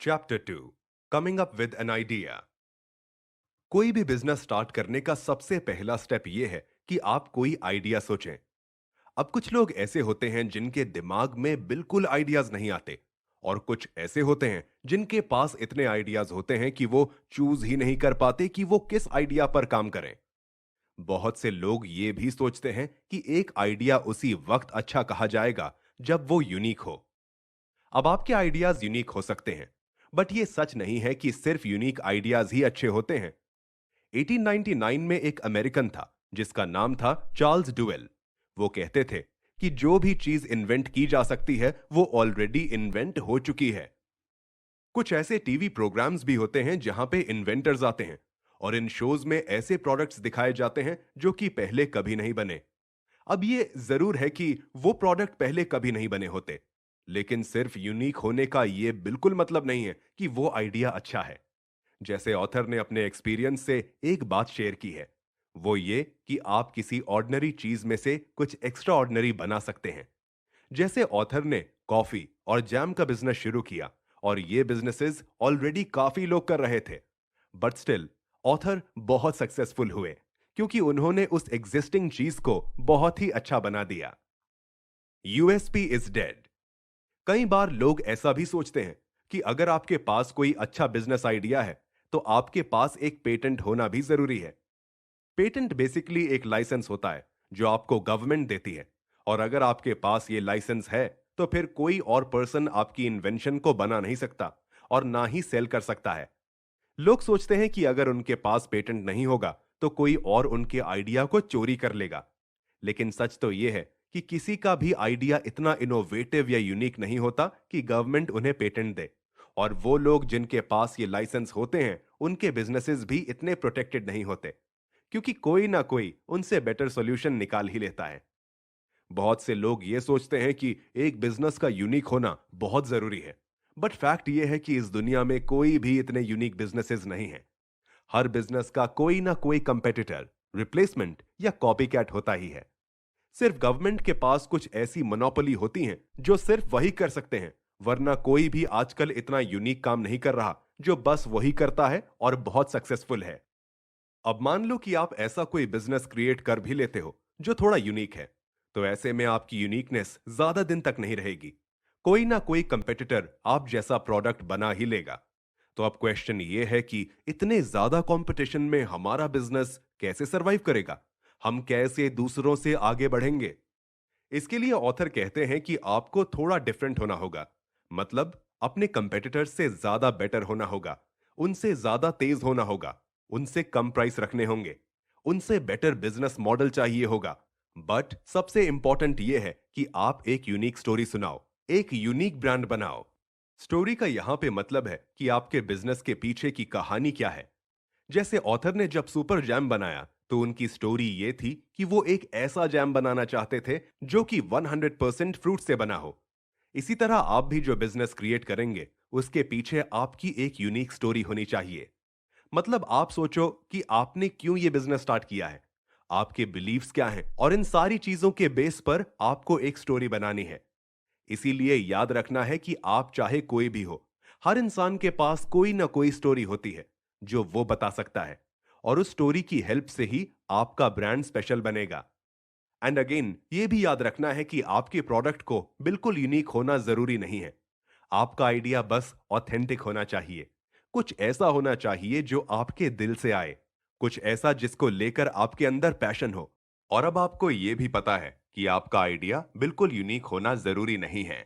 Chapter 2। Coming up with an idea. कोई भी business start करने का सबसे पहला स्टेप यह है कि आप कोई आइडिया सोचें। अब कुछ लोग ऐसे होते हैं जिनके दिमाग में बिल्कुल आइडियाज नहीं आते, और कुछ ऐसे होते हैं जिनके पास इतने आइडियाज होते हैं कि वो चूज ही नहीं कर पाते कि वो किस आइडिया पर काम करें। बहुत से लोग ये भी सोचते हैं कि एक आइडिया उसी वक्त अच्छा कहा जाएगा जब वो यूनिक हो। अब आपके आइडियाज यूनिक हो सकते हैं, बट ये सच नहीं है कि सिर्फ यूनिक आइडियाज ही अच्छे होते हैं। 1899 में एक अमेरिकन था जिसका नाम था चार्ल्स डुएल। वो कहते थे कि जो भी चीज इन्वेंट की जा सकती है वो ऑलरेडी इन्वेंट हो चुकी है। कुछ ऐसे टीवी प्रोग्राम्स भी होते हैं जहां पे इन्वेंटर्स आते हैं, और इन शोज में ऐसे प्रोडक्ट्स दिखाए जाते हैं जो कि पहले कभी नहीं बने। अब ये जरूर है कि वो प्रोडक्ट पहले कभी नहीं बने होते, लेकिन सिर्फ यूनिक होने का ये बिल्कुल मतलब नहीं है कि वो आइडिया अच्छा है। जैसे ऑथर ने अपने एक्सपीरियंस से एक बात शेयर की है, वो ये कि आप किसी ऑर्डिनरी चीज में से कुछ एक्स्ट्रा ऑर्डिनरी बना सकते हैं। जैसे ऑथर ने कॉफी और जैम का बिजनेस शुरू किया, और ये बिजनेसेस ऑलरेडी काफी लोग कर रहे थे, बट स्टिल ऑथर बहुत सक्सेसफुल हुए क्योंकि उन्होंने उस एग्जिस्टिंग चीज को बहुत ही अच्छा बना दिया। USP is dead. कई बार लोग ऐसा भी सोचते हैं कि अगर आपके पास कोई अच्छा बिजनेस आइडिया है तो आपके पास एक पेटेंट होना भी जरूरी है। पेटेंट बेसिकली एक लाइसेंस होता है जो आपको गवर्नमेंट देती है, और अगर आपके पास ये लाइसेंस है तो फिर कोई और पर्सन आपकी इन्वेंशन को बना नहीं सकता और ना ही सेल कर सकता है। लोग सोचते हैं कि अगर उनके पास पेटेंट नहीं होगा तो कोई और उनके आइडिया को चोरी कर लेगा, लेकिन सच तो यह है कि किसी का भी आइडिया इतना इनोवेटिव या यूनिक नहीं होता कि गवर्नमेंट उन्हें पेटेंट दे। और वो लोग जिनके पास ये लाइसेंस होते हैं उनके बिजनेसेस भी इतने प्रोटेक्टेड नहीं होते, क्योंकि कोई ना कोई उनसे बेटर सॉल्यूशन निकाल ही लेता है। बहुत से लोग ये सोचते हैं कि एक बिजनेस का यूनिक होना बहुत जरूरी है, बट फैक्ट ये है कि इस दुनिया में कोई भी इतने यूनिक बिजनेसेस नहीं है। हर बिजनेस का कोई ना कोई कंपेटिटर, रिप्लेसमेंट या कॉपी कैट होता ही है। सिर्फ गवर्नमेंट के पास कुछ ऐसी मोनोपोली होती हैं जो सिर्फ वही कर सकते हैं, वरना कोई भी आजकल इतना यूनिक काम नहीं कर रहा जो बस वही करता है और बहुत सक्सेसफुल है। अब मान लो कि आप ऐसा कोई बिजनेस क्रिएट कर भी लेते हो जो थोड़ा यूनिक है, तो ऐसे में आपकी यूनिकनेस ज्यादा दिन तक नहीं रहेगी। कोई ना कोई कंपेटिटर आप जैसा प्रोडक्ट बना ही लेगा। तो अब क्वेश्चन ये है कि इतने ज्यादा कंपटीशन में हमारा बिजनेस कैसे सरवाइव करेगा? हम कैसे दूसरों से आगे बढ़ेंगे? इसके लिए ऑथर कहते हैं कि आपको थोड़ा डिफरेंट होना होगा। मतलब अपने कंपेटिटर्स से ज्यादा बेटर होना होगा, उनसे ज्यादा तेज होना होगा, उनसे कम प्राइस रखने होंगे, उनसे बेटर बिजनेस मॉडल चाहिए होगा। बट सबसे इंपॉर्टेंट यह है कि आप एक यूनिक स्टोरी सुनाओ, एक यूनिक ब्रांड बनाओ। स्टोरी का यहां पे मतलब है कि आपके बिजनेस के पीछे की कहानी क्या है। जैसे ऑथर ने जब सुपर जैम बनाया तो उनकी स्टोरी ये थी कि वो एक ऐसा जैम बनाना चाहते थे जो कि 100% फ्रूट से बना हो। इसी तरह आप भी जो बिजनेस क्रिएट करेंगे उसके पीछे आपकी एक यूनिक स्टोरी होनी चाहिए। मतलब आप सोचो कि आपने क्यों ये बिजनेस स्टार्ट किया है, आपके बिलीव्स क्या हैं, और इन सारी चीजों के बेस पर आपको एक स्टोरी बनानी है। इसीलिए याद रखना है कि आप चाहे कोई भी हो, हर इंसान के पास कोई ना कोई स्टोरी होती है जो वो बता सकता है, और उस स्टोरी की हेल्प से ही आपका ब्रांड स्पेशल बनेगा। एंड अगेन ये भी याद रखना है कि आपके प्रोडक्ट को बिल्कुल यूनिक होना जरूरी नहीं है। आपका आइडिया बस ऑथेंटिक होना चाहिए। कुछ ऐसा होना चाहिए जो आपके दिल से आए, कुछ ऐसा जिसको लेकर आपके अंदर पैशन हो। और अब आपको यह भी पता है कि आपका आइडिया बिल्कुल यूनिक होना जरूरी नहीं है,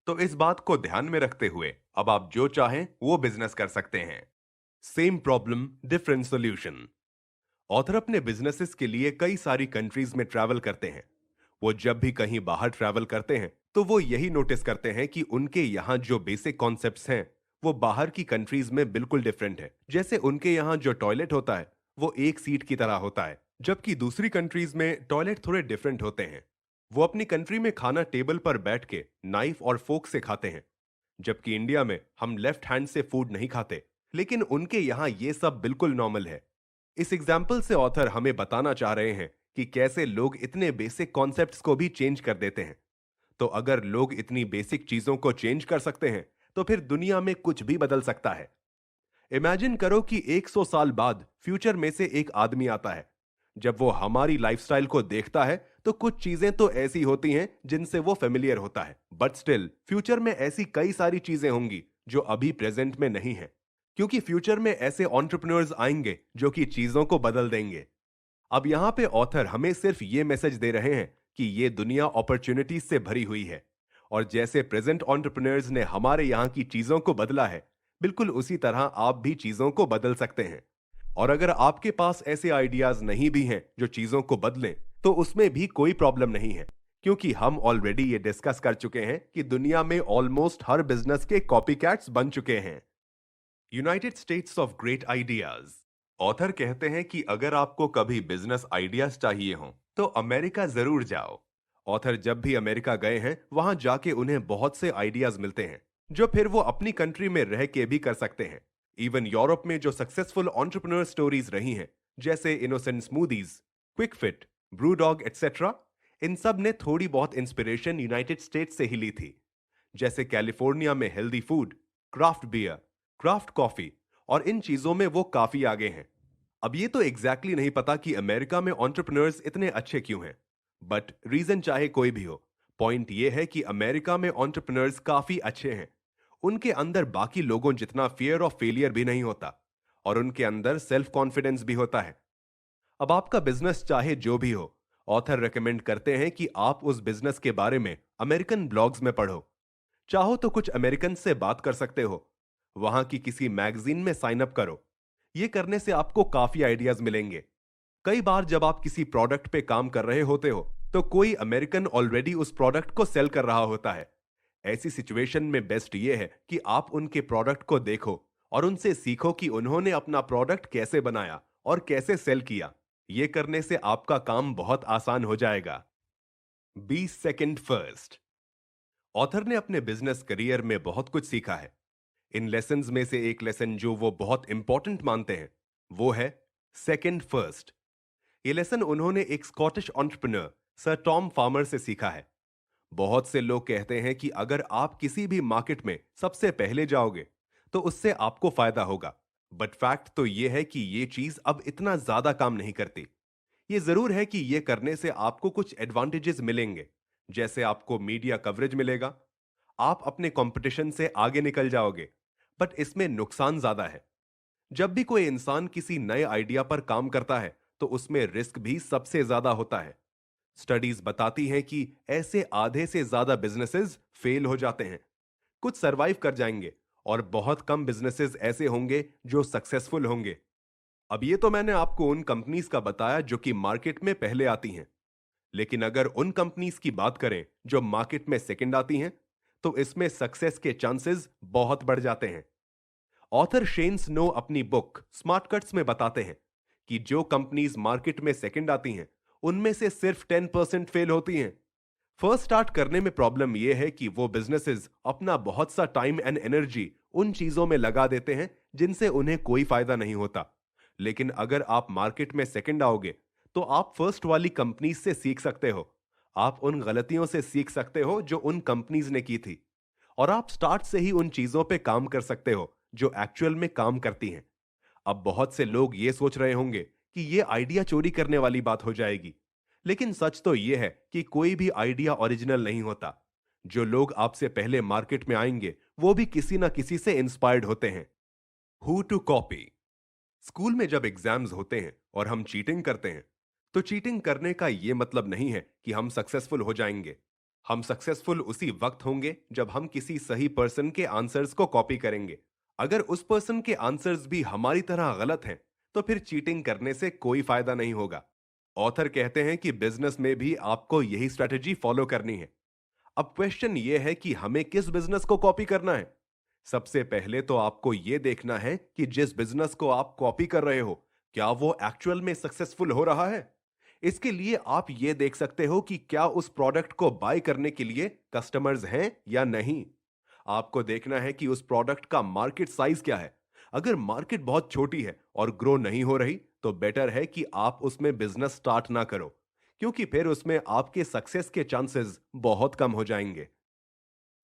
तो इस बात को ध्यान में रखते हुए अब आप जो चाहें वो बिजनेस कर सकते हैं। Same problem different solution. Author अपने बिजनेसेस के लिए कई सारी कंट्रीज में ट्रैवल करते हैं। वो जब भी कहीं बाहर ट्रैवल करते हैं तो वो यही नोटिस करते हैं कि उनके यहाँ जो बेसिक कॉन्सेप्ट्स हैं वो बाहर की कंट्रीज में बिल्कुल डिफरेंट है। जैसे उनके यहाँ जो टॉयलेट होता है वो एक सीट की तरह होता है, जबकि दूसरी कंट्रीज में टॉयलेट थोड़े डिफरेंट होते हैं। वो अपनी कंट्री में खाना टेबल पर बैठ के नाइफ और फोक से खाते हैं, जबकि इंडिया में हम लेफ्ट हैंड से फूड नहीं खाते, लेकिन उनके यहाँ ये सब बिल्कुल नॉर्मल है। इस एग्जाम्पल से ऑथर हमें बताना चाह रहे हैं कि कैसे लोग इतने बेसिक कॉन्सेप्ट्स को भी चेंज कर देते हैं। तो अगर लोग इतनी बेसिक चीजों को चेंज कर सकते हैं तो फिर दुनिया में कुछ भी बदल सकता है। इमेजिन करो कि 100 साल बाद फ्यूचर में से एक आदमी आता है। जब वो हमारी लाइफस्टाइल को देखता है तो कुछ चीजें तो ऐसी होती हैं जिनसे वो फेमिलियर होता है, बट स्टिल फ्यूचर में ऐसी कई सारी चीजें होंगी जो अभी प्रेजेंट में नहीं है, क्योंकि फ्यूचर में ऐसे एंटरप्रेन्योर्स आएंगे जो कि चीजों को बदल देंगे। अब यहाँ पे ऑथर हमें सिर्फ ये मैसेज दे रहे हैं कि ये दुनिया अपॉर्चुनिटीज से भरी हुई है, और जैसे प्रेजेंट एंटरप्रेन्योर्स ने हमारे यहाँ की चीजों को बदला है, बिल्कुल उसी तरह आप भी चीजों को बदल सकते हैं। और अगर आपके पास ऐसे आइडियाज नहीं भी हैं जो चीजों को बदलें, तो उसमें भी कोई प्रॉब्लम नहीं है, क्योंकि हम ऑलरेडी ये डिस्कस कर चुके हैं कि दुनिया में ऑलमोस्ट हर बिजनेस के कॉपी कैट्स बन चुके हैं। United states of great ideas. Author कहते हैं कि अगर आपको कभी बिजनेस आइडियाज चाहिए हो तो अमेरिका जरूर जाओ। ऑथर जब भी अमेरिका गए हैं वहां जाके उन्हें बहुत से आइडियाज मिलते हैं जो फिर वो अपनी कंट्री में रह के भी कर सकते हैं। इवन यूरोप में जो सक्सेसफुल एंटरप्रेन्योर स्टोरीज रही हैं, जैसे innocent smoothies, quick fit, BrewDog etcetera, इन सब ने थोड़ी बहुत इंस्पिरेशन यूनाइटेड स्टेट्स से ही ली थी। जैसे कैलिफोर्निया में healthy food, craft beer, craft coffee, और इन चीजों में वो काफी आगे हैं। अब ये तो एग्जैक्टली नहीं पता कि अमेरिका में एंटरप्रेन्योर्स इतने अच्छे क्यों हैं, बट रीजन चाहे कोई भी हो, पॉइंट ये है कि अमेरिका में एंटरप्रेन्योर्स काफी अच्छे हैं। उनके अंदर बाकी लोगों जितना फियर ऑफ फेलियर भी नहीं होता, और उनके अंदर सेल्फ कॉन्फिडेंस भी होता है। अब आपका बिजनेस चाहे जो भी हो, ऑथर रेकमेंड करते हैं कि आप उस बिजनेस के बारे में अमेरिकन ब्लॉग्स में पढ़ो। चाहो तो कुछ अमेरिकन से बात कर सकते हो, वहां की किसी मैगजीन में साइन अप करो। ये करने से आपको काफी आइडियाज मिलेंगे। कई बार जब आप किसी प्रोडक्ट पे काम कर रहे होते हो तो कोई अमेरिकन ऑलरेडी उस प्रोडक्ट को सेल कर रहा होता है। ऐसी सिचुएशन में बेस्ट ये है कि आप उनके प्रोडक्ट को देखो और उनसे सीखो कि उन्होंने अपना प्रोडक्ट कैसे बनाया और कैसे सेल किया। ये करने से आपका काम बहुत आसान हो जाएगा। 20 सेकंड फर्स्ट। ऑथर ने अपने बिजनेस करियर में बहुत कुछ सीखा है। इन लेसन्स में से एक लेसन जो वो बहुत इंपॉर्टेंट मानते हैं वो है सेकंड फर्स्ट। ये लेसन उन्होंने एक Scottish entrepreneur sir Tom farmer से सीखा है। बहुत से लोग कहते हैं कि अगर आप किसी भी मार्केट में सबसे पहले जाओगे तो उससे आपको फायदा होगा, बट फैक्ट तो यह है कि यह चीज अब इतना ज्यादा काम नहीं करती। ये जरूर है कि यह करने से आपको कुछ एडवांटेजेस मिलेंगे, जैसे आपको मीडिया कवरेज मिलेगा, आप अपने कंपटीशन से आगे निकल जाओगे, बट इसमें नुकसान ज्यादा है। जब भी कोई इंसान किसी नए आइडिया पर काम करता है तो उसमें रिस्क भी सबसे ज्यादा होता है। स्टडीज बताती हैं कि ऐसे आधे से ज्यादा बिजनेसेस फेल हो जाते हैं। कुछ सरवाइव कर जाएंगे और बहुत कम बिजनेसेस ऐसे होंगे जो सक्सेसफुल होंगे। अब ये तो मैंने आपको उन कंपनीज का बताया जो कि मार्केट में पहले आती हैं, लेकिन अगर उन कंपनीज की बात करें जो मार्केट में सेकंड आती हैं, तो इसमें सक्सेस के चांसेस बहुत बढ़ जाते हैं। ऑथर शेन स्नो अपनी बुक स्मार्ट कट्स में बताते हैं कि जो कंपनीज मार्केट में सेकंड आती हैं उनमें से सिर्फ 10% फेल होती हैं। फर्स्ट स्टार्ट करने में प्रॉब्लम यह है कि वो बिजनेसेस अपना बहुत सा टाइम एंड एनर्जी उन चीजों में लगा देते हैं जिनसे उन्हें कोई फायदा नहीं होता। लेकिन अगर आप मार्केट में सेकंड आओगे तो आप फर्स्ट वाली कंपनीज से सीख सकते हो। आप उन गलतियों से सीख सकते हो जो उन कंपनीज ने की थी, और आप स्टार्ट से ही उन चीजों पे काम कर सकते हो जो एक्चुअल में काम करती हैं। अब बहुत से लोग ये सोच रहे होंगे कि ये आइडिया चोरी करने वाली बात हो जाएगी, लेकिन सच तो ये है कि कोई भी आइडिया ओरिजिनल नहीं होता। जो लोग आपसे पहले मार्केट में आएंगे वो भी किसी ना किसी से इंस्पायर्ड होते हैं। Who to copy. स्कूल में जब एग्जाम्स होते हैं और हम चीटिंग करते हैं, तो चीटिंग करने का यह मतलब नहीं है कि हम सक्सेसफुल हो जाएंगे। हम सक्सेसफुल उसी वक्त होंगे जब हम किसी सही पर्सन के आंसर्स को कॉपी करेंगे। अगर उस पर्सन के आंसर्स भी हमारी तरह गलत हैं, तो फिर चीटिंग करने से कोई फायदा नहीं होगा। ऑथर कहते हैं कि बिजनेस में भी आपको यही स्ट्रेटजी फॉलो करनी है। अब क्वेश्चन ये है कि हमें किस बिजनेस को कॉपी करना है। सबसे पहले तो आपको यह देखना है कि जिस बिजनेस को आप कॉपी कर रहे हो, क्या वो एक्चुअल में सक्सेसफुल हो रहा है। इसके लिए आप यह देख सकते हो कि क्या उस प्रोडक्ट को बाय करने के लिए कस्टमर्स हैं या नहीं। आपको देखना है कि उस प्रोडक्ट का मार्केट साइज क्या है। अगर मार्केट बहुत छोटी है और ग्रो नहीं हो रही, तो बेटर है कि आप उसमें बिजनेस स्टार्ट ना करो, क्योंकि फिर उसमें आपके सक्सेस के चांसेस बहुत कम हो जाएंगे।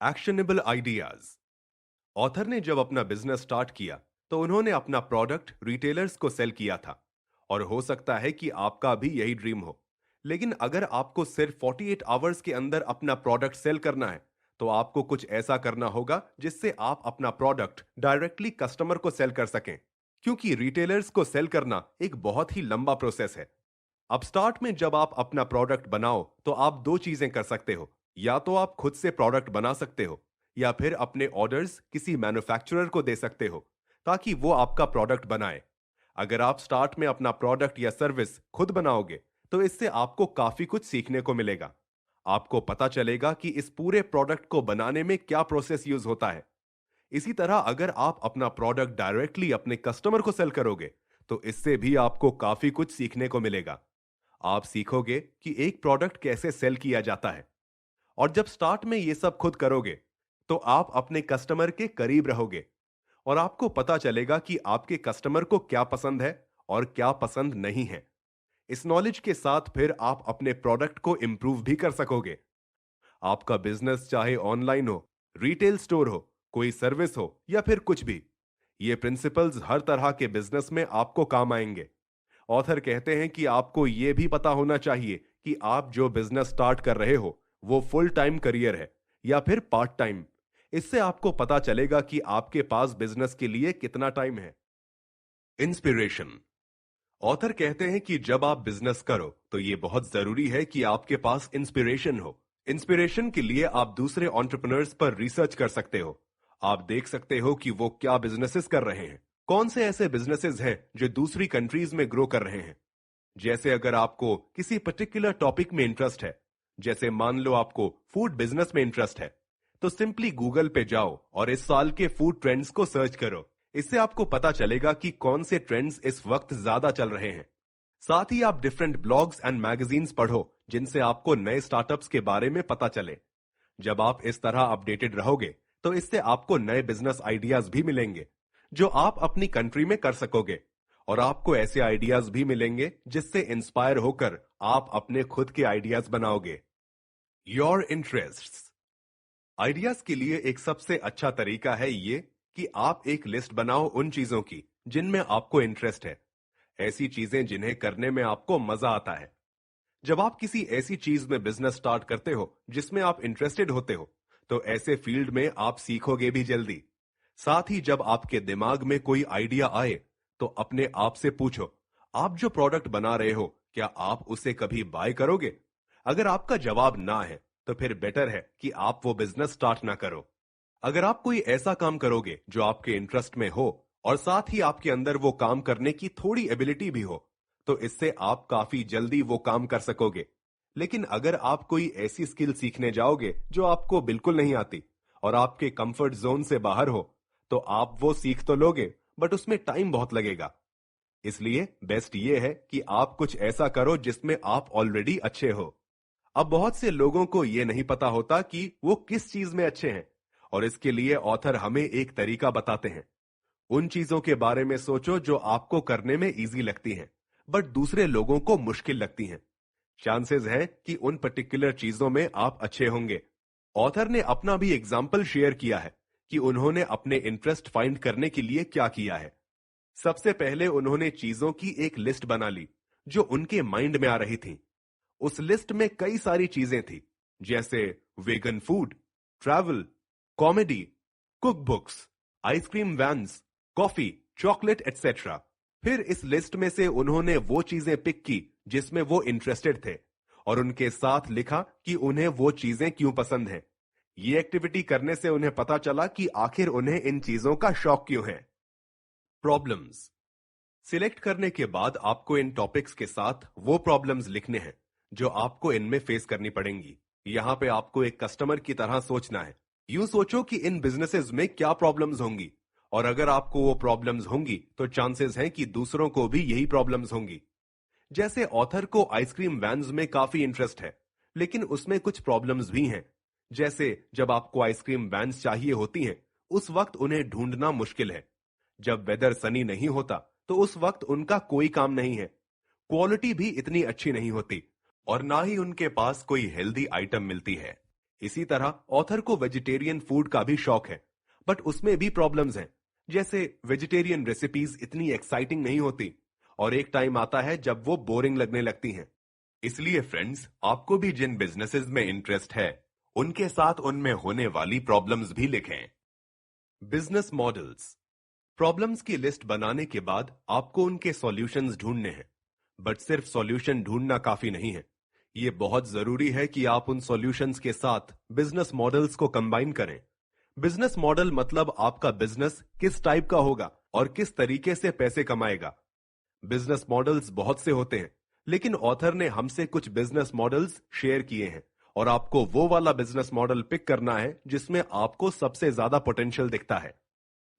Actionable ideas. ऑथर ने जब अपना बिजनेस स्टार्ट किया तो उन्होंने अपना प्रोडक्ट रिटेलर्स को सेल किया था। और हो सकता है कि आपका भी यही ड्रीम हो। लेकिन अगर आपको सिर्फ 48 आवर्स के अंदर अपना प्रोडक्ट सेल करना है तो आपको कुछ ऐसा करना होगा जिससे आप अपना प्रोडक्ट डायरेक्टली कस्टमर को सेल कर सकें। क्योंकि रिटेलर्स को सेल करना एक बहुत ही लंबा प्रोसेस है। अब स्टार्ट में जब आप अपना प्रोडक्ट बनाओ तो आप दो चीजें कर सकते हो। या तो आप खुद से प्रोडक्ट बना सकते हो या फिर अपने ऑर्डर्स किसी मैन्युफैक्चरर को दे सकते हो ताकि वो आपका प्रोडक्ट बनाए। अगर आप स्टार्ट में अपना प्रोडक्ट या सर्विस खुद बनाओगे तो इससे आपको काफी कुछ सीखने को मिलेगा। आपको पता चलेगा कि इस पूरे प्रोडक्ट को बनाने में क्या प्रोसेस यूज होता है। इसी तरह अगर आप अपना प्रोडक्ट डायरेक्टली अपने कस्टमर को सेल करोगे तो इससे भी आपको काफी कुछ सीखने को मिलेगा। आप सीखोगे कि एक प्रोडक्ट कैसे सेल किया जाता है। और जब स्टार्ट में ये सब खुद करोगे तो आप अपने कस्टमर के करीब रहोगे और आपको पता चलेगा कि आपके कस्टमर को क्या पसंद है और क्या पसंद नहीं है। इस नॉलेज के साथ फिर आप अपने प्रोडक्ट को इंप्रूव भी कर सकोगे। आपका बिजनेस चाहे ऑनलाइन हो, रिटेल स्टोर हो, कोई सर्विस हो या फिर कुछ भी, ये प्रिंसिपल्स हर तरह के बिजनेस में आपको काम आएंगे। ऑथर कहते हैं कि आपको यह भी पता होना चाहिए कि आप जो बिजनेस स्टार्ट कर रहे हो वो फुल टाइम करियर है या फिर पार्ट टाइम। इससे आपको पता चलेगा कि आपके पास बिजनेस के लिए कितना टाइम है। इंस्पिरेशन। ऑथर कहते हैं कि जब आप बिजनेस करो तो यह बहुत जरूरी है कि आपके पास इंस्पिरेशन हो। इंस्पिरेशन के लिए आप दूसरे एंटरप्रेन्योर्स पर रिसर्च कर सकते हो। आप देख सकते हो कि वो क्या बिजनेसेस कर रहे हैं, कौन से ऐसे बिजनेसेस हैं जो दूसरी कंट्रीज में ग्रो कर रहे हैं। जैसे अगर आपको किसी पर्टिकुलर टॉपिक में इंटरेस्ट है, जैसे मान लो आपको फूड बिजनेस में इंटरेस्ट है, तो सिंपली गूगल पे जाओ और इस साल के फूड ट्रेंड्स को सर्च करो। इससे आपको पता चलेगा कि कौन से ट्रेंड्स इस वक्त ज्यादा चल रहे हैं। साथ ही आप डिफरेंट ब्लॉग्स एंड मैगजीन्स पढ़ो जिनसे आपको नए स्टार्टअप्स के बारे में पता चले। जब आप इस तरह अपडेटेड रहोगे तो इससे आपको नए बिजनेस आइडियाज भी मिलेंगे जो आप अपनी कंट्री में कर सकोगे। और आपको ऐसे आइडियाज भी मिलेंगे जिससे इंस्पायर होकर आप अपने खुद के आइडियाज बनाओगे। Your interests. आइडियाज के लिए एक सबसे अच्छा तरीका है ये कि आप एक लिस्ट बनाओ उन चीजों की जिनमें आपको इंटरेस्ट है। ऐसी चीजें जिन्हें करने में आपको मजा आता है। जब आप किसी ऐसी चीज में बिजनेस स्टार्ट करते हो जिसमें आप इंटरेस्टेड होते हो तो ऐसे फील्ड में आप सीखोगे भी जल्दी। साथ ही जब आपके दिमाग में कोई आइडिया आए तो अपने आप से पूछो, आप जो प्रोडक्ट बना रहे हो क्या आप उसे कभी बाय करोगे? अगर आपका जवाब ना है तो फिर बेटर है कि आप वो बिजनेस स्टार्ट ना करो। अगर आप कोई ऐसा काम करोगे जो आपके इंटरेस्ट में हो और साथ ही आपके अंदर वो काम करने की थोड़ी एबिलिटी भी हो तो इससे आप काफी जल्दी वो काम कर सकोगे। लेकिन अगर आप कोई ऐसी स्किल सीखने जाओगे जो आपको बिल्कुल नहीं आती और आपके कंफर्ट जोन से बाहर हो तो आप वो सीख तो लोगे बट उसमें टाइम बहुत लगेगा। इसलिए बेस्ट ये है कि आप कुछ ऐसा करो जिसमें आप ऑलरेडी अच्छे हो। अब बहुत से लोगों को ये नहीं पता होता कि वो किस चीज में अच्छे हैं और इसके लिए ऑथर हमें एक तरीका बताते हैं। उन चीजों के बारे में सोचो जो आपको करने में इजी लगती हैं बट दूसरे लोगों को मुश्किल लगती हैं। चांसेस है कि उन पर्टिकुलर चीजों में आप अच्छे होंगे। ऑथर ने अपना भी एग्जाम्पल शेयर किया है कि उन्होंने अपने इंटरेस्ट फाइंड करने के लिए क्या किया है। सबसे पहले उन्होंने चीजों की एक लिस्ट बना ली जो उनके माइंड में आ रही थी। उस लिस्ट में कई सारी चीजें थी जैसे vegan food, travel, comedy, cook books, ice cream vans, coffee, chocolate etcetera. फिर इस लिस्ट में से उन्होंने वो चीजें पिक की जिसमें वो इंटरेस्टेड थे और उनके साथ लिखा कि उन्हें वो चीजें क्यों पसंद हैं। ये एक्टिविटी करने से उन्हें पता चला कि आखिर उन्हें इन चीजों का शौक क्यों है। प्रॉब्लम्स। सिलेक्ट करने के बाद आपको इन टॉपिक्स के साथ वो प्रॉब्लम्स लिखने हैं जो आपको इनमें फेस करनी पड़ेंगी। यहां पे आपको एक कस्टमर की तरह सोचना है। यूं सोचो कि इन बिजनेसेस में क्या प्रॉब्लम्स होंगी और अगर आपको वो प्रॉब्लम्स होंगी तो चांसेस हैं कि दूसरों को भी यही प्रॉब्लम्स होंगी। जैसे ऑथर को आइसक्रीम वैन्स में काफी इंटरेस्ट है लेकिन उसमें कुछ प्रॉब्लम्स भी हैं। जैसे जब आपको आइसक्रीम वैन्स चाहिए होती हैं उस वक्त उन्हें ढूंढना मुश्किल है। जब वेदर सनी नहीं होता तो उस वक्त उनका कोई काम नहीं है। क्वालिटी भी इतनी अच्छी नहीं होती और ना ही उनके पास कोई हेल्दी आइटम मिलती है। इसी तरह ऑथर को वेजिटेरियन फूड का भी शौक है बट उसमें भी प्रॉब्लम्स हैं। जैसे वेजिटेरियन रेसिपीज इतनी एक्साइटिंग नहीं होती और एक टाइम आता है जब वो बोरिंग लगने लगती हैं। इसलिए फ्रेंड्स, आपको भी जिन बिजनेसेस में इंटरेस्ट है उनके साथ उनमें होने वाली प्रॉब्लम्स भी लिखें। Business models. प्रॉब्लम्स की लिस्ट बनाने के बाद आपको उनके सॉल्यूशंस ढूंढने हैं, बट सिर्फ सॉल्यूशन ढूंढना काफी नहीं है। ये बहुत जरूरी है कि आप उन सॉल्यूशंस के साथ बिजनेस मॉडल्स को कंबाइन करें। बिजनेस मॉडल मतलब आपका बिजनेस किस टाइप का होगा और किस तरीके से पैसे कमाएगा। बिजनेस मॉडल्स बहुत से होते हैं, लेकिन ऑथर ने हमसे कुछ बिजनेस मॉडल्स शेयर किए हैं और आपको वो वाला बिजनेस मॉडल पिक करना है जिसमें आपको सबसे ज्यादा पोटेंशियल दिखता है।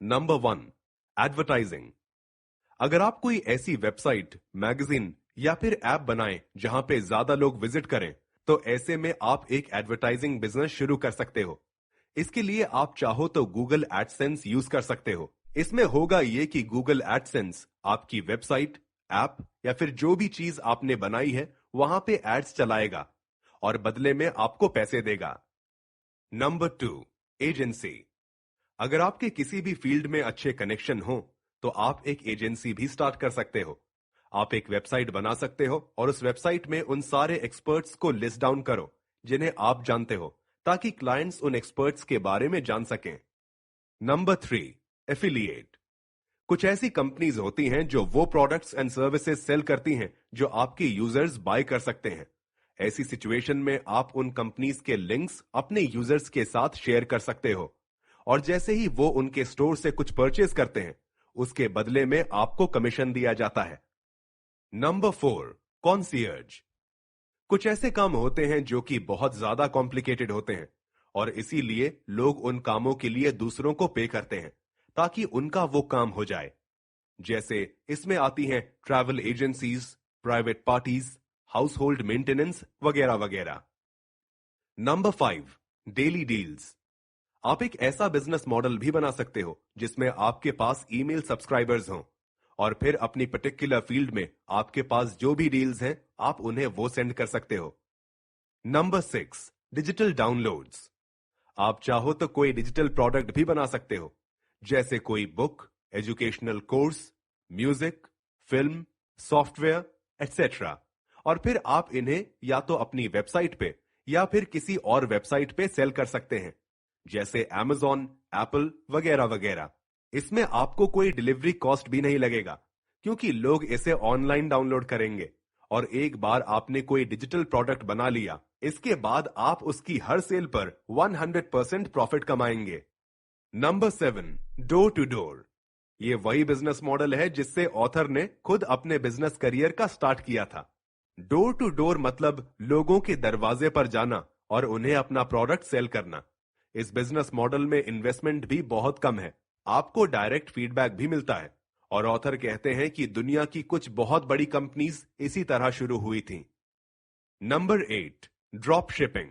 Number 1, advertising. अगर आप कोई ऐसी वेबसाइट, मैगजीन या फिर ऐप बनाएं जहां पे ज्यादा लोग विजिट करें, तो ऐसे में आप एक एडवर्टाइजिंग बिजनेस शुरू कर सकते हो। इसके लिए आप चाहो तो गूगल एडसेंस यूज कर सकते हो। इसमें होगा ये कि गूगल एडसेंस आपकी वेबसाइट, ऐप या फिर जो भी चीज आपने बनाई है वहां पे एड्स चलाएगा और बदले में आपको पैसे देगा। Number 2, agency. अगर आपके किसी भी फील्ड में अच्छे कनेक्शन हो तो आप एक एजेंसी भी स्टार्ट कर सकते हो। आप एक वेबसाइट बना सकते हो और उस वेबसाइट में उन सारे एक्सपर्ट्स को लिस्ट डाउन करो जिन्हें आप जानते हो, ताकि क्लाइंट्स उन एक्सपर्ट्स के बारे में जान सकें। Number 3, affiliate. कुछ ऐसी कंपनीज होती हैं जो वो प्रोडक्ट्स एंड सर्विसेज सेल करती हैं जो आपके यूजर्स बाय कर सकते हैं। ऐसी सिचुएशन में आप उन कंपनीज के लिंक्स अपने यूजर्स के साथ शेयर कर सकते हो और जैसे ही वो उनके स्टोर से कुछ परचेज करते हैं, उसके बदले में आपको कमीशन दिया जाता है। Number 4, concierge. कुछ ऐसे काम होते हैं जो कि बहुत ज्यादा कॉम्प्लिकेटेड होते हैं और इसीलिए लोग उन कामों के लिए दूसरों को पे करते हैं ताकि उनका वो काम हो जाए। जैसे इसमें आती हैं travel agencies, private parties, house hold maintenance वगैरह वगैरह। Number 5, daily deals. आप एक ऐसा बिजनेस मॉडल भी बना सकते हो जिसमें आपके पास ईमेल सब्सक्राइबर्स हों और फिर अपनी पर्टिकुलर फील्ड में आपके पास जो भी डील्स हैं आप उन्हें वो सेंड कर सकते हो। Number 6, digital downloads. आप चाहो तो कोई डिजिटल प्रोडक्ट भी बना सकते हो, जैसे कोई book, educational course, music, film, software etcetera, और फिर आप इन्हें या तो अपनी वेबसाइट पे या फिर किसी और वेबसाइट पे सेल कर सकते हैं, जैसे Amazon, एप्पल वगैरह वगैरह। इसमें आपको कोई डिलीवरी कॉस्ट भी नहीं लगेगा क्योंकि लोग इसे ऑनलाइन डाउनलोड करेंगे और एक बार आपने कोई डिजिटल प्रोडक्ट बना लिया, इसके बाद आप उसकी हर सेल पर 100% प्रॉफिट कमाएंगे। Number 7, door to door. ये वही बिजनेस मॉडल है जिससे ऑथर ने खुद अपने बिजनेस करियर का स्टार्ट किया था। डोर टू डोर मतलब लोगों के दरवाजे पर जाना और उन्हें अपना प्रोडक्ट सेल करना। इस बिजनेस मॉडल में इन्वेस्टमेंट भी बहुत कम है, आपको डायरेक्ट फीडबैक भी मिलता है और ऑथर कहते हैं कि दुनिया की कुछ बहुत बड़ी कंपनीज इसी तरह शुरू हुई थी। Number 8, drop shipping.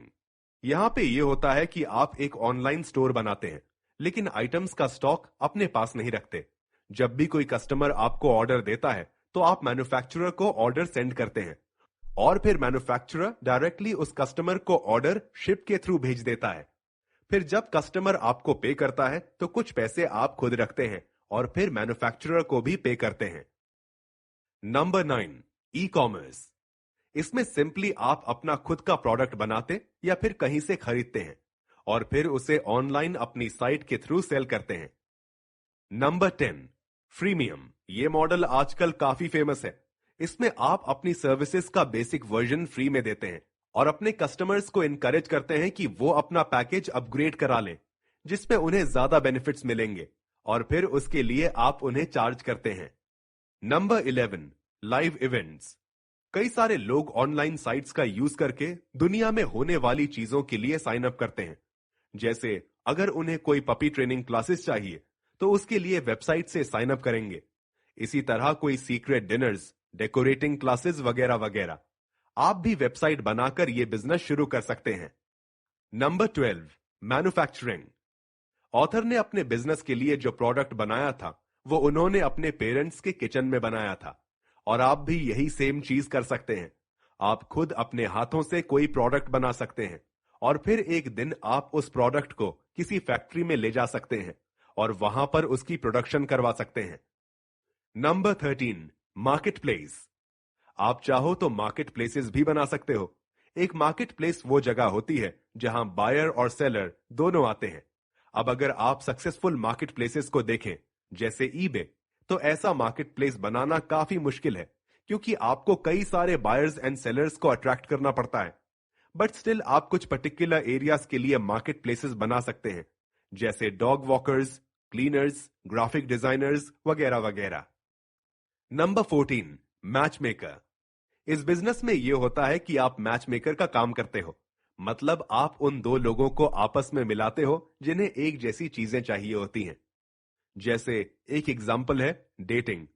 यहां पे ये होता है कि आप एक ऑनलाइन स्टोर बनाते हैं लेकिन आइटम्स का स्टॉक अपने पास नहीं रखते। जब भी कोई कस्टमर आपको ऑर्डर देता है तो आप मैन्युफैक्चरर को ऑर्डर सेंड करते हैं और फिर मैन्युफैक्चरर डायरेक्टली उस कस्टमर को ऑर्डर शिप के थ्रू भेज देता है। फिर जब कस्टमर आपको पे करता है तो कुछ पैसे आप खुद रखते हैं और फिर मैन्युफैक्चरर को भी पे करते हैं। Number 9, e commerce. इसमें सिंपली आप अपना खुद का प्रोडक्ट बनाते या फिर कहीं से खरीदते हैं और फिर उसे ऑनलाइन अपनी साइट के थ्रू सेल करते हैं। Number 10, freemium. ये मॉडल आजकल काफी फेमस है। इसमें आप अपनी सर्विसेज का बेसिक वर्जन फ्री में देते हैं और अपने कस्टमर्स को इनकरेज करते हैं कि वो अपना पैकेज अपग्रेड करा लें, जिसमें उन्हें ज्यादा बेनिफिट्स मिलेंगे और फिर उसके लिए आप उन्हें चार्ज करते हैं। Number 11, live events. कई सारे लोग ऑनलाइन साइट्स का यूज करके दुनिया में होने वाली चीजों के लिए साइन अप करते हैं। जैसे अगर उन्हें कोई पपी ट्रेनिंग क्लासेस चाहिए तो उसके लिए वेबसाइट से साइन अप करेंगे। इसी तरह कोई सीक्रेट डिनर्स, डेकोरेटिंग क्लासेस वगैरह वगैरह। आप भी वेबसाइट बनाकर यह बिजनेस शुरू कर सकते हैं। Number 12, manufacturing. ऑथर ने अपने बिजनेस के लिए जो प्रोडक्ट बनाया था वो उन्होंने अपने पेरेंट्स के किचन में बनाया था और आप भी यही सेम चीज कर सकते हैं। आप खुद अपने हाथों से कोई प्रोडक्ट बना सकते हैं और फिर एक दिन आप उस प्रोडक्ट को किसी फैक्ट्री में ले जा सकते हैं और वहां पर उसकी प्रोडक्शन करवा सकते हैं। Number 13, market place. आप चाहो तो मार्केट प्लेसेस भी बना सकते हो। एक मार्केट प्लेस वो जगह होती है जहां बायर और सेलर दोनों आते हैं। अब अगर आप सक्सेसफुल मार्केट प्लेसेस को देखें, जैसे ईबे, तो ऐसा मार्केट प्लेस बनाना काफी मुश्किल है, क्योंकि आपको कई सारे बायर्स एंड सेलर्स को अट्रैक्ट करना पड़ता है। बट स्टिल आप कुछ पर्टिकुलर एरियाज के लिए मार्केट प्लेसेस बना सकते हैं, जैसे dog walkers, cleaners, graphic designers वगैरह वगैरह। Number 14, match maker. इस बिजनेस में यह होता है कि आप मैच मेकर का काम करते हो। मतलब आप उन दो लोगों को आपस में मिलाते हो जिन्हें एक जैसी चीजें चाहिए होती हैं। जैसे एक एग्जाम्पल है डेटिंग।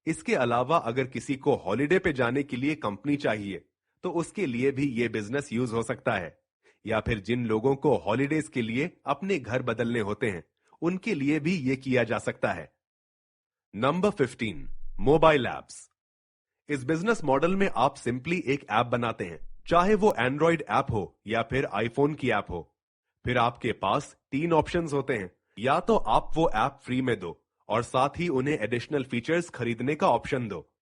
इसके अलावा अगर किसी को हॉलिडे पे जाने के लिए कंपनी चाहिए, तो उसके लिए भी यह बिजनेस यूज हो सकता है। या फिर जिन लोगों को हॉलिडेज के लिए अपने घर बदलने होते हैं, उनके लिए भी यह किया जा सकता है। Number 15, mobile apps. इस बिजनेस मॉडल में आप सिंपली एक ऐप बनाते हैं, चाहे वो एंड्रॉइड ऐप हो या फिर आईफोन की ऐप हो। फिर आपके पास तीन ऑप्शंस होते हैं। या तो आप वो ऐप फ्री में दो और साथ ही उन्हें एडिशनल फीचर्स खरीदने का ऑप्शन दो।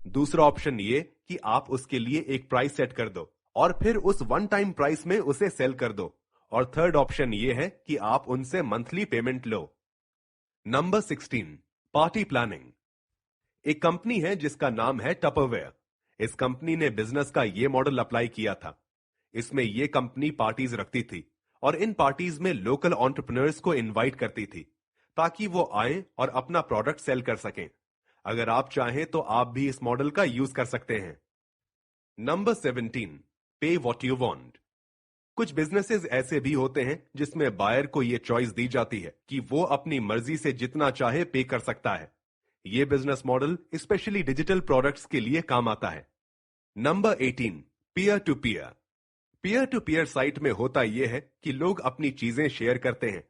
दूसरा ऑप्शन ये कि आप उसके लिए एक प्राइस सेट कर दो और फिर उस वन टाइम प्राइस में उसे सेल कर दो। और थर्ड ऑप्शन ये है कि आप उनसे मंथली पेमेंट लो। Number 16, party planning. एक कंपनी है जिसका नाम है टपरवेयर। इस कंपनी ने बिजनेस का यह मॉडल अप्लाई किया था। इसमें यह कंपनी पार्टीज रखती थी और इन पार्टीज में लोकल एंटरप्रेन्योर्स को इनवाइट करती थी, ताकि वो आए और अपना प्रोडक्ट सेल कर सकें। अगर आप चाहें तो आप भी इस मॉडल का यूज कर सकते हैं। नंबर 17, पे व्हाट यू वांट। कुछ बिजनेसेस ऐसे भी होते हैं जिसमें बायर को यह चॉइस दी जाती है कि वो अपनी मर्जी से जितना चाहे पे कर सकता है। यह business model specially digital products के लिए काम आता है। Number 18, peer to peer. Peer to peer site में होता यह है कि लोग अपनी चीजें शेयर करते हैं।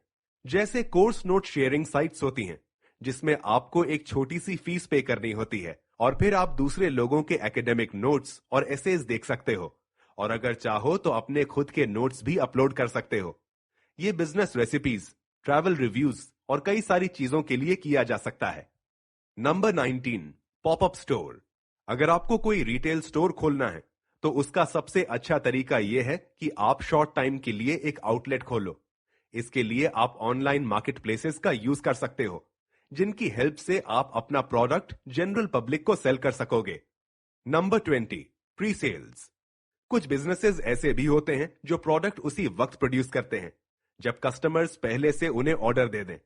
जैसे कोर्स नोट शेयरिंग साइट्स होती हैं, जिसमें आपको एक छोटी सी फीस पे करनी होती है और फिर आप दूसरे लोगों के एकेडमिक नोट्स और एसेज देख सकते हो, और अगर चाहो तो अपने खुद के नोट्स भी अपलोड कर सकते हो। यह बिजनेस रेसिपीज, ट्रैवल रिव्यूज और कई सारी चीजों के लिए किया जा सकता है। Number 19, popup store. अगर आपको कोई रिटेल स्टोर खोलना है, तो उसका सबसे अच्छा तरीका यह है कि आप शॉर्ट टाइम के लिए एक आउटलेट खोलो। इसके लिए आप ऑनलाइन मार्केट प्लेसेस का यूज कर सकते हो, जिनकी हेल्प से आप अपना प्रोडक्ट जनरल पब्लिक को सेल कर सकोगे। Number 20, pre sales. कुछ बिजनेसेस ऐसे भी होते हैं जो प्रोडक्ट उसी वक्त प्रोड्यूस करते हैं, जब कस्टमर्स पहले से उन्हें ऑर्डर दे दें।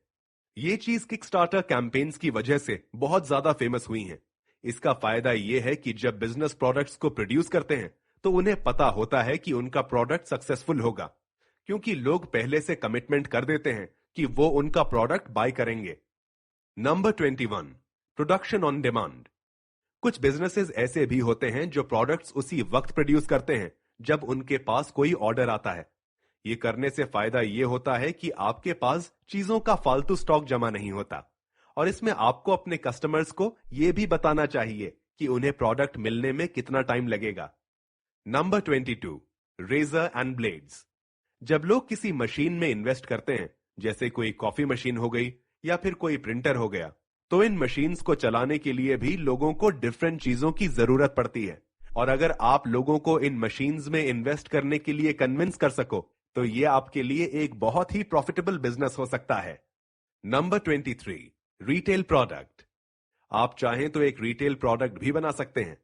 ये चीज किकस्टार्टर कैंपेन्स की वजह से बहुत ज्यादा फेमस हुई है। इसका फायदा यह है कि जब बिजनेस प्रोडक्ट्स को प्रोड्यूस करते हैं, तो उन्हें पता होता है कि उनका प्रोडक्ट सक्सेसफुल होगा, क्योंकि लोग पहले से कमिटमेंट कर देते हैं कि वो उनका प्रोडक्ट बाय करेंगे। Number 21, production on demand. कुछ बिजनेसेस ऐसे भी होते हैं जो प्रोडक्ट्स उसी वक्त प्रोड्यूस करते हैं जब उनके पास कोई ऑर्डर आता है। ये करने से फायदा ये होता है कि आपके पास चीजों का फालतू स्टॉक जमा नहीं होता, और इसमें आपको अपने कस्टमर्स को यह भी बताना चाहिए कि उन्हें प्रोडक्ट मिलने में कितना टाइम लगेगा। Number 22, razor and blades. जब लोग किसी मशीन में इन्वेस्ट करते हैं, जैसे कोई कॉफी मशीन हो गई या फिर कोई प्रिंटर हो गया, तो इन मशीन्स को चलाने के लिए भी लोगों को डिफरेंट चीजों की जरूरत पड़ती है। और अगर आप लोगों को इन मशीन्स में इन्वेस्ट करने के लिए कन्विंस कर सको, तो ये आपके लिए एक बहुत ही प्रॉफिटेबल बिजनेस हो सकता है। Number 23, retail product. आप चाहें तो एक रिटेल प्रोडक्ट भी बना सकते हैं।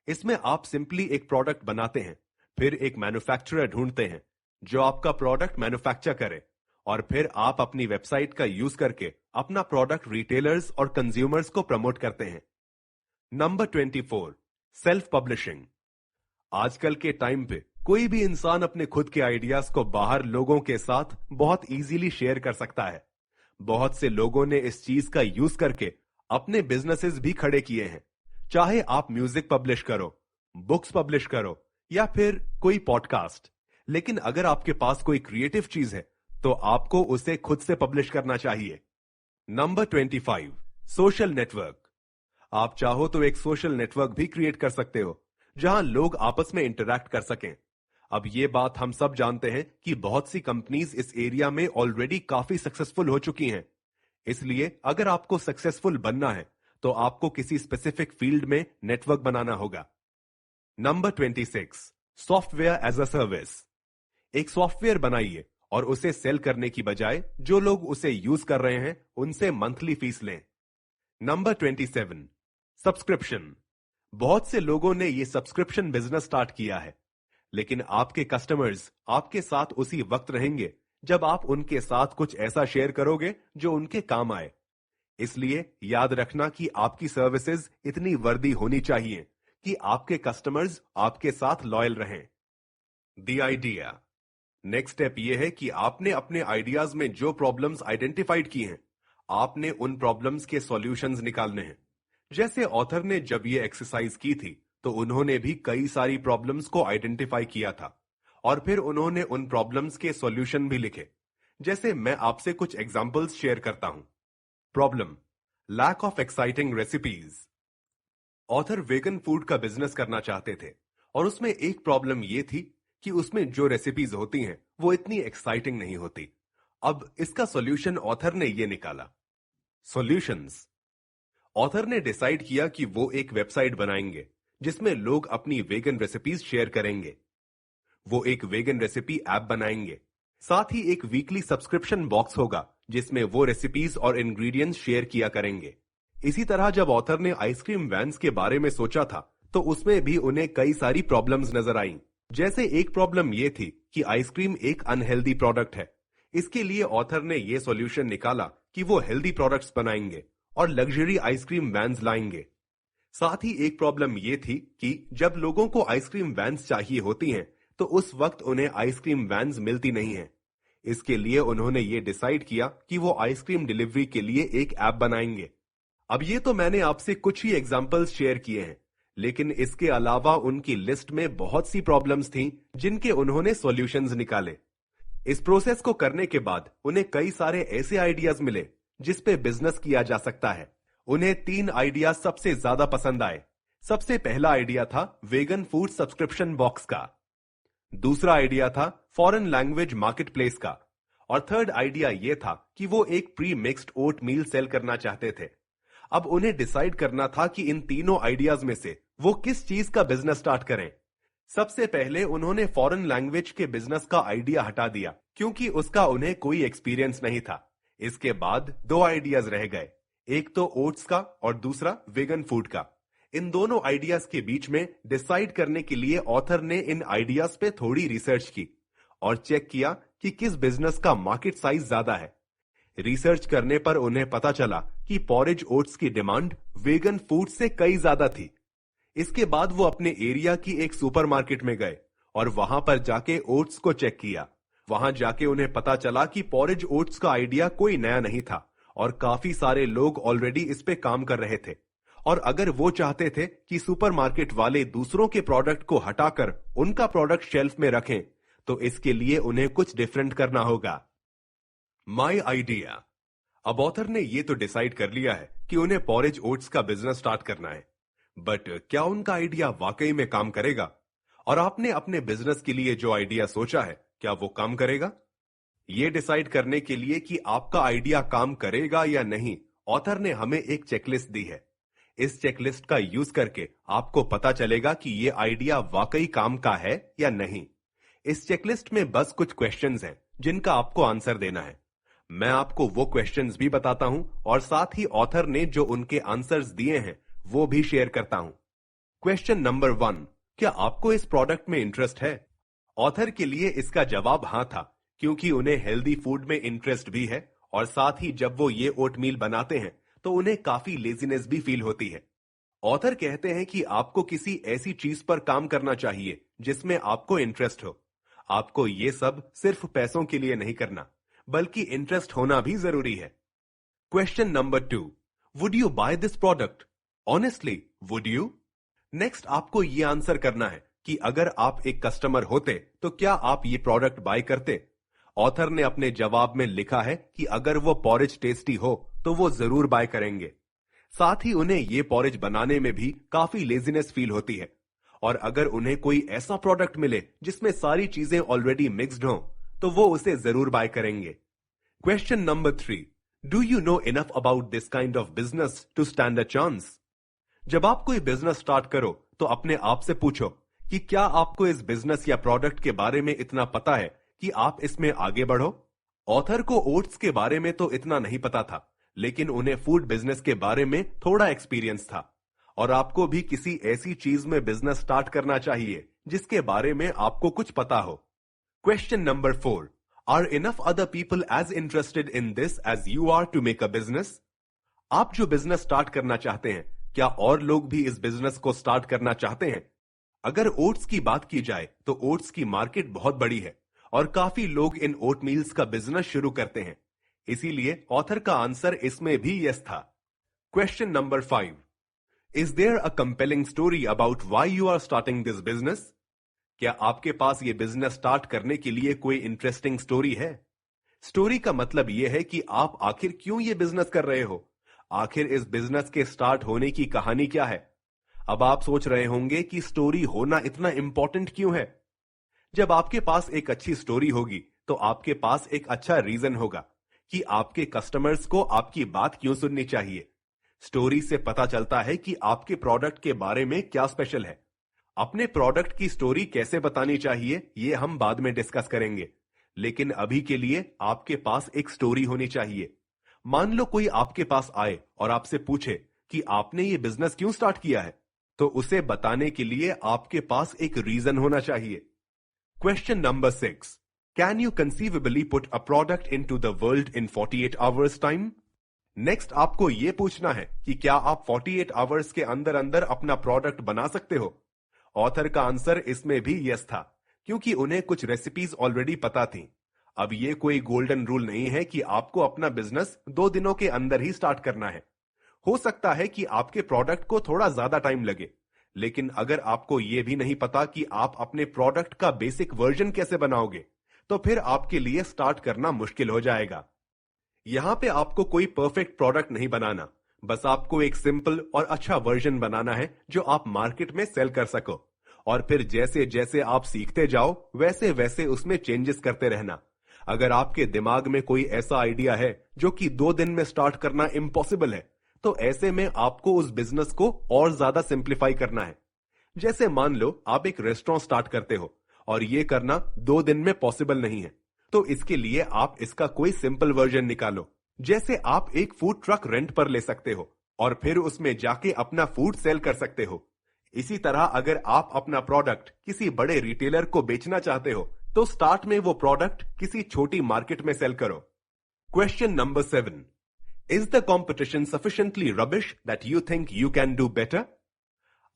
इसमें आप सिंपली एक प्रोडक्ट बनाते हैं, फिर एक मैन्युफैक्चरर ढूंढते हैं जो आपका प्रोडक्ट मैन्युफैक्चर करे, और फिर आप अपनी वेबसाइट का यूज करके अपना प्रोडक्ट रिटेलर्स और कंज्यूमर्स को प्रमोट करते हैं। Number 24, self publishing. आजकल के टाइम पे कोई भी इंसान अपने खुद के आइडियाज को बाहर लोगों के साथ बहुत इजीली शेयर कर सकता है। बहुत से लोगों ने इस चीज का यूज करके अपने बिजनेसेस भी खड़े किए हैं। चाहे आप म्यूजिक पब्लिश करो, बुक्स पब्लिश करो या फिर कोई पॉडकास्ट, लेकिन अगर आपके पास कोई क्रिएटिव चीज है, तो आपको उसे खुद से पब्लिश करना चाहिए। Number 25, social network. आप चाहो तो एक सोशल नेटवर्क भी क्रिएट कर सकते हो, जहां लोग आपस में इंटरैक्ट कर सकें। अब ये बात हम सब जानते हैं कि बहुत सी कंपनीज इस एरिया में ऑलरेडी काफी सक्सेसफुल हो चुकी हैं। इसलिए अगर आपको सक्सेसफुल बनना है तो आपको किसी स्पेसिफिक फील्ड में नेटवर्क बनाना होगा। Number 26, software as a service. एक सॉफ्टवेयर बनाइए और उसे सेल करने की बजाय जो लोग उसे यूज कर रहे हैं उनसे मंथली फीस लें। Number 27, subscription. बहुत से लोगों ने यह सब्सक्रिप्शन बिजनेस स्टार्ट किया है, लेकिन आपके कस्टमर्स आपके साथ उसी वक्त रहेंगे जब आप उनके साथ कुछ ऐसा शेयर करोगे जो उनके काम आए। इसलिए याद रखना कि आपकी सर्विसेज इतनी वर्दी होनी चाहिए कि आपके कस्टमर्स आपके साथ लॉयल रहें। The idea. नेक्स्ट स्टेप यह है कि आपने अपने आइडियाज में जो प्रॉब्लम्स आइडेंटिफाइड की हैं, आपने उन प्रॉब्लम्स के सॉल्यूशंस निकालने हैं। जैसे ऑथर ने जब यह एक्सरसाइज की थी तो उन्होंने भी कई सारी प्रॉब्लम्स को आइडेंटिफाई किया था और फिर उन्होंने उन प्रॉब्लम्स के सॉल्यूशन भी लिखे। जैसे मैं आपसे कुछ एग्जांपल्स शेयर करता हूं। Problem, lack of exciting recipes. Author vegan food का बिजनेस करना चाहते थे और उसमें एक प्रॉब्लम यह थी कि उसमें जो रेसिपीज होती हैं वो इतनी एक्साइटिंग नहीं होती। अब इसका सॉल्यूशन ऑथर ने यह निकाला। सॉल्यूशंस। ऑथर ने डिसाइड किया कि वो एक वेबसाइट बनाएंगे जिसमें लोग अपनी वेगन रेसिपीज शेयर करेंगे। वो एक वेगन रेसिपी ऐप बनाएंगे। साथ ही एक वीकली सब्सक्रिप्शन बॉक्स होगा जिसमें वो रेसिपीज और इंग्रेडिएंट्स शेयर किया करेंगे। इसी तरह जब ऑथर ने आइसक्रीम वैन्स के बारे में सोचा था तो उसमें भी उन्हें कई सारी प्रॉब्लम्स नजर आईं। जैसे एक प्रॉब्लम यह थी कि आइसक्रीम एक अनहेल्दी प्रोडक्ट है। इसके लिए ऑथर ने यह सॉल्यूशन निकाला कि वो हेल्दी प्रोडक्ट्स बनाएंगे और लग्जरी आइसक्रीम वैन्स लाएंगे। साथ ही एक प्रॉब्लम यह थी कि जब लोगों को आइसक्रीम वैन्स चाहिए होती हैं तो उस वक्त उन्हें आइसक्रीम वैन्स मिलती नहीं हैं। इसके लिए उन्होंने ये डिसाइड किया कि वो आइसक्रीम डिलीवरी के लिए एक ऐप बनाएंगे। अब ये तो मैंने आपसे कुछ ही एग्जांपल्स शेयर किए हैं, लेकिन इसके अलावा उनकी लिस्ट में बहुत सी प्रॉब्लम्स थीं जिनके उन्होंने सॉल्यूशंस निकाले। इस प्रोसेस को करने के बाद उन्हें कई सारे ऐसे आइडियाज मिले जिस पे बिजनेस किया जा सकता है। उन्हें 3 आइडिया सबसे ज्यादा पसंद आए। सबसे पहला आइडिया था वेगन फूड सब्सक्रिप्शन बॉक्स का, दूसरा आइडिया था फॉरेन लैंग्वेज मार्केट प्लेस का, और थर्ड आइडिया यह था कि वो एक प्री मिक्स्ड ओट मील सेल करना चाहते थे। अब उन्हें डिसाइड करना था कि इन तीनों आइडियाज में से वो किस चीज का बिजनेस स्टार्ट करें। सबसे पहले उन्होंने फॉरेन लैंग्वेज के बिजनेस का आइडिया हटा दिया क्योंकि उसका उन्हें कोई एक्सपीरियंस नहीं था। इसके बाद 2 आइडियाज रह गए, एक तो ओट्स का और दूसरा वेगन फूड का। इन दोनों आइडियाज के बीच में डिसाइड करने के लिए ऑथर ने इन आइडियाज पे थोड़ी रिसर्च की और चेक किया कि किस बिजनेस का मार्केट साइज ज्यादा है। रिसर्च करने पर उन्हें पता चला कि पॉरेज ओट्स की डिमांड वेगन फूड से कई ज्यादा थी। इसके बाद वो अपने एरिया की एक सुपरमार्केट में गए और वहां पर जाके ओट्स को चेक किया। वहां जाके उन्हें पता चला कि पॉरेज ओट्स का आइडिया कोई नया नहीं था और काफी सारे लोग ऑलरेडी इस पे काम कर रहे थे। और अगर वो चाहते थे कि सुपरमार्केट वाले दूसरों के प्रोडक्ट को हटाकर उनका प्रोडक्ट शेल्फ में रखें, तो इसके लिए उन्हें कुछ डिफरेंट करना होगा। My idea. अब ऑथर ने ये तो डिसाइड कर लिया है कि उन्हें पॉरेज ओट्स का बिजनेस स्टार्ट करना है, बट क्या उनका आइडिया वाकई में काम करेगा? और आपने अपने बिजनेस के लिए जो आइडिया सोचा है, क्या वो काम करेगा? ये डिसाइड करने के लिए कि आपका आइडिया काम करेगा या नहीं, ऑथर ने हमें एक चेकलिस्ट दी है। इस चेकलिस्ट का यूज करके आपको पता चलेगा कि ये आइडिया वाकई काम का है या नहीं। इस चेकलिस्ट में बस कुछ क्वेश्चंस हैं जिनका आपको आंसर देना है। मैं आपको वो क्वेश्चंस भी बताता हूं और साथ ही ऑथर ने जो उनके आंसर्स दिए हैं वो भी शेयर करता हूं। क्वेश्चन नंबर 1, क्या आपको इस प्रोडक्ट में इंटरेस्ट है? ऑथर के लिए इसका जवाब हां था, क्योंकि उन्हें हेल्दी फूड में इंटरेस्ट भी है और साथ ही जब वो ये ओटमील बनाते हैं तो उन्हें काफी लेजीनेस भी फील होती है। ऑथर कहते हैं कि आपको किसी ऐसी चीज पर काम करना चाहिए जिसमें आपको इंटरेस्ट हो। आपको ये सब सिर्फ पैसों के लिए नहीं करना, बल्कि इंटरेस्ट होना भी जरूरी है। Question number 2, would you buy this product? Honestly, would you? Next आपको ये आंसर करना है कि अगर आप एक कस्टमर होते तो क्या आप ये प्रोडक्ट बाय करते? ऑथर ने अपने जवाब में लिखा है कि अगर वो पॉरेज टेस्टी हो तो वो जरूर बाय करेंगे। साथ ही उन्हें ये पॉरेज बनाने में भी काफी लेजीनेस फील होती है, और अगर उन्हें कोई ऐसा प्रोडक्ट मिले जिसमें सारी चीजें ऑलरेडी मिक्स्ड हों तो वो उसे जरूर बाय करेंगे। Question number 3, do you know enough about this kind of business to stand a chance? जब आप कोई बिजनेस स्टार्ट करो तो अपने आप से पूछो कि क्या आपको इस बिजनेस या प्रोडक्ट के बारे में इतना पता है कि आप इसमें आगे बढ़ो। ऑथर को ओट्स के बारे में तो इतना नहीं पता था, लेकिन उन्हें फूड बिजनेस के बारे में थोड़ा एक्सपीरियंस था। और आपको भी किसी ऐसी चीज में बिजनेस स्टार्ट करना चाहिए जिसके बारे में आपको कुछ पता हो। Question number 4, are enough other people as interested in this as you are to make a business? आप जो बिजनेस स्टार्ट करना चाहते हैं, क्या और लोग भी इस बिजनेस को स्टार्ट करना चाहते हैं? अगर ओट्स की बात की जाए तो ओट्स की मार्केट बहुत बड़ी है और काफी लोग इन ओट मील्स का बिजनेस शुरू करते हैं। इसीलिए ऑथर का आंसर इसमें भी यस था। Question number 5, is there a compelling story about why you are starting this business? क्या आपके पास ये बिजनेस स्टार्ट करने के लिए कोई इंटरेस्टिंग स्टोरी है? स्टोरी का मतलब यह है कि आप आखिर क्यों ये बिजनेस कर रहे हो, आखिर इस बिजनेस के स्टार्ट होने की कहानी क्या है। अब आप सोच रहे होंगे कि स्टोरी होना इतना इंपॉर्टेंट क्यों है। जब आपके पास एक अच्छी स्टोरी होगी तो आपके पास एक अच्छा रीजन होगा कि आपके कस्टमर्स को आपकी बात क्यों सुननी चाहिए। स्टोरी से पता चलता है कि आपके प्रोडक्ट के बारे में क्या स्पेशल है। अपने प्रोडक्ट की स्टोरी कैसे बतानी चाहिए ये हम बाद में डिस्कस करेंगे, लेकिन अभी के लिए आपके पास एक स्टोरी होनी चाहिए। मान लो कोई आपके पास आए और आपसे पूछे कि आपने ये बिजनेस क्यों स्टार्ट किया है, तो उसे बताने के लिए आपके पास एक रीजन होना चाहिए। Question number 6, can you conceivably put a product into the world in 48 hours time? Next आपको यह पूछना है कि क्या आप 48 आवर्स के अंदर अंदर अपना प्रोडक्ट बना सकते हो। ऑथर का आंसर इसमें भी यस था, क्योंकि उन्हें कुछ रेसिपीज ऑलरेडी पता थी। अब ये कोई गोल्डन रूल नहीं है कि आपको अपना बिजनेस 2 दिनों के अंदर ही स्टार्ट करना है। हो सकता है कि आपके प्रोडक्ट को थोड़ा ज्यादा टाइम लगे, लेकिन अगर आपको यह भी नहीं पता कि आप अपने प्रोडक्ट का बेसिक वर्जन कैसे बनाओगे, तो फिर आपके लिए स्टार्ट करना मुश्किल हो जाएगा। यहां पे आपको कोई परफेक्ट प्रोडक्ट नहीं बनाना, बस आपको एक सिंपल और अच्छा वर्जन बनाना है जो आप मार्केट में सेल कर सको। और फिर जैसे जैसे आप सीखते जाओ वैसे वैसे उसमें चेंजेस करते रहना। अगर आपके दिमाग में कोई ऐसा आइडिया है जो कि 2 दिन में स्टार्ट करना इम्पॉसिबल है, तो ऐसे में आपको उस बिजनेस को और ज्यादा सिंप्लीफाई करना है। जैसे मान लो आप एक रेस्टोरेंट स्टार्ट करते हो और ये करना 2 दिन में पॉसिबल नहीं है, तो इसके लिए आप इसका कोई सिंपल वर्जन निकालो। जैसे आप एक फूड ट्रक रेंट पर ले सकते हो और फिर उसमें जाके अपना फूड सेल कर सकते हो। इसी तरह अगर आप अपना प्रोडक्ट किसी बड़े रिटेलर को बेचना चाहते हो, तो स्टार्ट में वो प्रोडक्ट किसी छोटी मार्केट में सेल करो। Question number 7, is the competition sufficiently rubbish that you think you can do better?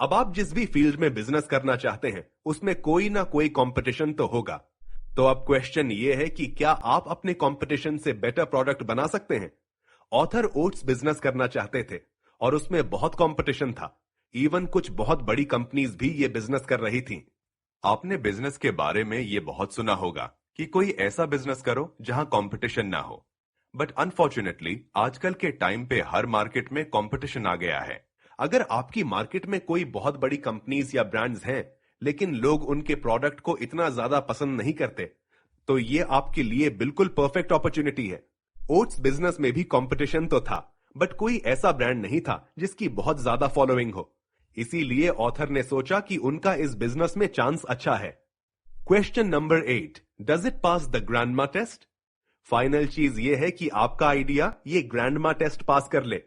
अब आप जिस भी फील्ड में बिजनेस करना चाहते हैं उसमें कोई ना कोई कंपटीशन तो होगा। तो अब क्वेश्चन ये है कि क्या आप अपने कंपटीशन से बेटर प्रोडक्ट बना सकते हैं? ऑथर ओट्स बिजनेस करना चाहते थे और उसमें बहुत कंपटीशन था। इवन कुछ बहुत बड़ी कंपनीज भी ये बिजनेस कर रही थी। आपने बिजनेस के बारे में ये बहुत सुना होगा कि कोई ऐसा बिजनेस करो जहां कंपटीशन ना हो। बट अनफॉर्चुनेटली आजकल के टाइम पे हर मार्केट में कंपटीशन आ गया है। अगर आपकी मार्केट में कोई बहुत बड़ी कंपनीज या ब्रांड्स हैं, लेकिन लोग उनके प्रोडक्ट को इतना ज्यादा पसंद नहीं करते, तो ये आपके लिए बिल्कुल परफेक्ट अपॉर्चुनिटी है। ओट्स बिजनेस में भी कंपटीशन तो था, बट कोई ऐसा ब्रांड नहीं था जिसकी बहुत ज्यादा फॉलोइंग हो। इसीलिए ऑथर ने सोचा कि उनका इस बिजनेस में चांस अच्छा है। Question number 8, does it pass the grandma test? Final चीज यह है कि आपका आइडिया ये ग्रैंडमा टेस्ट पास कर ले।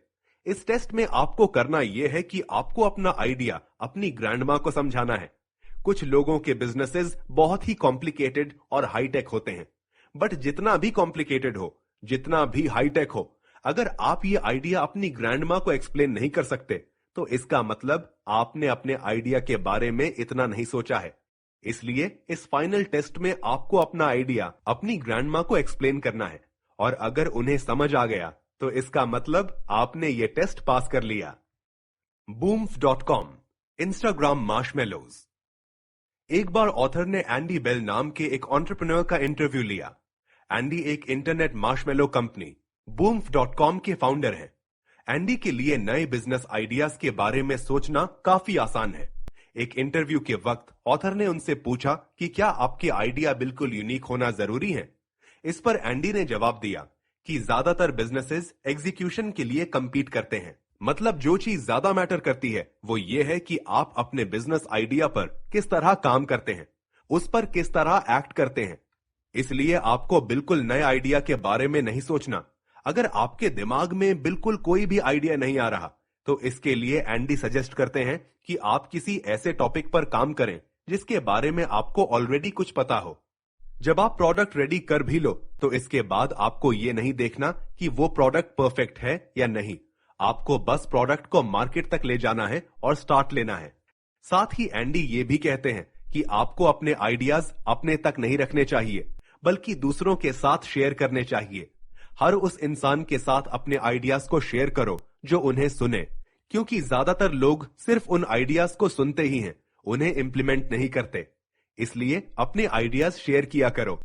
इस टेस्ट में आपको करना यह है कि आपको अपना आइडिया अपनी ग्रैंडमा को समझाना है। कुछ लोगों के बिजनेसेस बहुत ही कॉम्प्लिकेटेड और हाईटेक होते हैं, बट जितना भी कॉम्प्लिकेटेड हो, जितना भी हाईटेक हो, अगर आप ये आइडिया अपनी ग्रैंडमा को एक्सप्लेन नहीं कर सकते, तो इसका मतलब आपने अपने आइडिया के बारे में इतना नहीं सोचा है। इसलिए इस फाइनल टेस्ट में आपको अपना आइडिया अपनी ग्रैंडमा को एक्सप्लेन करना है, और अगर उन्हें समझ आ गया तो इसका मतलब आपने ये टेस्ट पास कर लिया। Booms.com, Instagram marshmallows. एक बार ऑथर ने एंडी बेल नाम के एक एंटरप्रेन्योर का इंटरव्यू लिया। एंडी एक इंटरनेट मार्शमेलो कंपनी Booms.com के फाउंडर हैं। एंडी के लिए नए बिजनेस आइडियाज के बारे में सोचना काफी आसान है। एक इंटरव्यू के वक्त ऑथर ने उनसे पूछा कि क्या आपके आइडिया बिल्कुल यूनिक होना जरूरी है। इस पर एंडी ने जवाब दिया कि ज्यादातर बिजनेसेस एग्जीक्यूशन के लिए compete करते हैं। मतलब जो चीज ज्यादा मैटर करती है वो ये है कि आप अपने बिजनेस आइडिया पर किस तरह काम करते हैं, उस पर किस तरह एक्ट करते हैं। इसलिए आपको बिल्कुल नए आइडिया के बारे में नहीं सोचना। अगर आपके दिमाग में बिल्कुल कोई भी आइडिया नहीं आ रहा, तो इसके लिए एंडी सजेस्ट करते हैं कि आप किसी ऐसे टॉपिक पर काम करें जिसके बारे में आपको ऑलरेडी कुछ पता हो। जब आप प्रोडक्ट रेडी कर भी लो, तो इसके बाद आपको यह नहीं देखना कि वो प्रोडक्ट परफेक्ट है या नहीं। आपको बस प्रोडक्ट को मार्केट तक ले जाना है और स्टार्ट लेना है। साथ ही एंडी ये भी कहते हैं कि आपको अपने आइडियाज अपने तक नहीं रखने चाहिए, बल्कि दूसरों के साथ शेयर करने चाहिए। हर उस इंसान के साथ अपने आइडियाज को शेयर करो जो उन्हें सुने, क्योंकि ज्यादातर लोग सिर्फ उन आइडियाज को सुनते ही हैं, उन्हें इंप्लीमेंट नहीं करते। इसलिए अपने आइडियाज शेयर किया करो।